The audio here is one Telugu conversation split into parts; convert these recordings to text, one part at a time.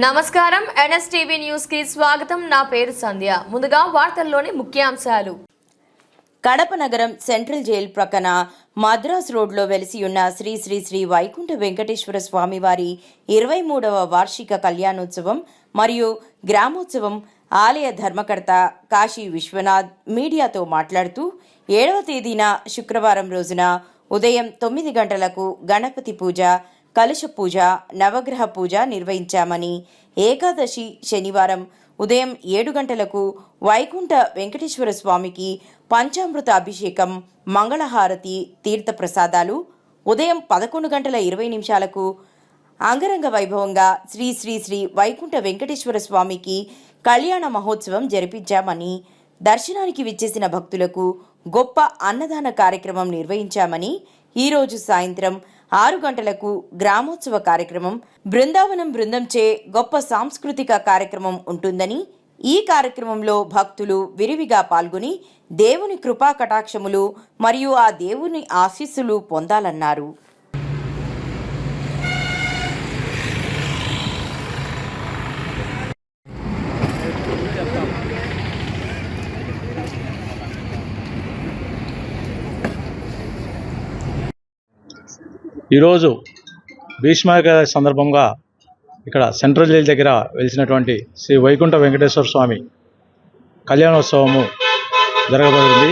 నమస్కారం ఎన్ఎస్టీవీ న్యూస్ కి స్వాగతం. నా పేరు సంధ్య. ముందుగా వార్తల్లోని ముఖ్యాంశాలు. కడప నగరం సెంట్రల్ జైలు ప్రక్కన మద్రాస్ రోడ్లో వెలిసి ఉన్న శ్రీ శ్రీ శ్రీ వైకుంఠ వెంకటేశ్వర స్వామివారి 23వ వార్షిక కళ్యాణోత్సవం మరియు గ్రామోత్సవం ఆలయ ధర్మకర్త కాశీ విశ్వనాథ్ మీడియాతో మాట్లాడుతూ 7వ తేదీన శుక్రవారం రోజున ఉదయం 9 గంటలకు గణపతి పూజ, కలశ పూజ, నవగ్రహ పూజ నిర్వహించామని, ఏకాదశి శనివారం ఉదయం 7 గంటలకు వైకుంఠ వెంకటేశ్వర స్వామికి పంచామృత అభిషేకం, మంగళహారతి, తీర్థప్రసాదాలు ఉదయం 11:20 అంగరంగ వైభవంగా శ్రీ శ్రీ శ్రీ వైకుంఠ వెంకటేశ్వర స్వామికి కళ్యాణ మహోత్సవం జరిపించామని, దర్శనానికి విచ్చేసిన భక్తులకు గొప్ప అన్నదాన కార్యక్రమం నిర్వహించామని, ఈరోజు సాయంత్రం 6 గంటలకు గ్రామోత్సవ కార్యక్రమం, బృందావనం బృందంచే గొప్ప సాంస్కృతిక కార్యక్రమం ఉంటుందని, ఈ కార్యక్రమంలో భక్తులు విరివిగా పాల్గొని దేవుని కృపా కటాక్షములు మరియు ఆ దేవుని ఆశీస్సులు పొందాలన్నారు. ఈరోజు భీష్మాయకాదశి సందర్భంగా ఇక్కడ సెంట్రల్ జైలు దగ్గర వెలిసినటువంటి శ్రీ వైకుంఠ వెంకటేశ్వర స్వామి కళ్యాణోత్సవము జరగబడింది.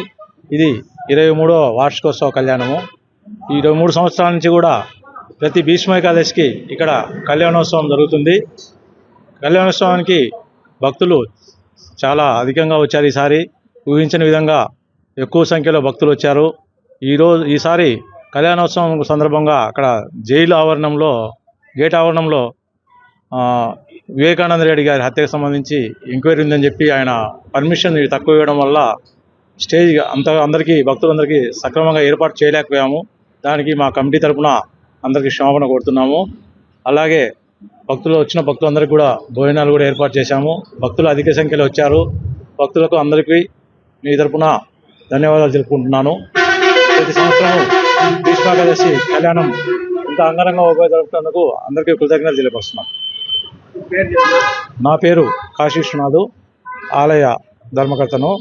ఇది 23వ వార్షికోత్సవ కళ్యాణము. ఈ 23 సంవత్సరాల నుంచి కూడా ప్రతి భీష్మాయకాదశికి ఇక్కడ కళ్యాణోత్సవం జరుగుతుంది. కళ్యాణోత్సవానికి భక్తులు చాలా అధికంగా వచ్చారు. ఈసారి ఊహించని విధంగా ఎక్కువ సంఖ్యలో భక్తులు వచ్చారు. ఈసారి కళ్యాణోత్సవం సందర్భంగా అక్కడ జైలు ఆవరణంలో, గేట్ ఆవరణంలో వివేకానంద రెడ్డి గారి హత్యకు సంబంధించి ఎంక్వైరీ ఉందని చెప్పి ఆయన పర్మిషన్ తక్కువ ఇవ్వడం వల్ల స్టేజ్ అందరికీ భక్తులందరికీ సక్రమంగా ఏర్పాటు చేయలేకపోయాము. దానికి మా కమిటీ తరఫున అందరికీ క్షమాపణ కోరుతున్నాము. అలాగే వచ్చిన భక్తులందరికీ కూడా భోజనాలు కూడా ఏర్పాటు చేశాము. భక్తులు అధిక సంఖ్యలో వచ్చారు. భక్తులకు అందరికీ మీ తరఫున ధన్యవాదాలు తెలుపుకుంటున్నాను. ప్రతి సంవత్సరం భీష్మాయకాదశి కళ్యాణం ఇంత అంగరంగ వైభవంగా జరుపుతున్నందుకు అందరికీ కృతజ్ఞతలు తెలియపరుస్తున్నాం. నా పేరు కాశీ విశ్వనాథ్, ఆలయ ధర్మకర్తను.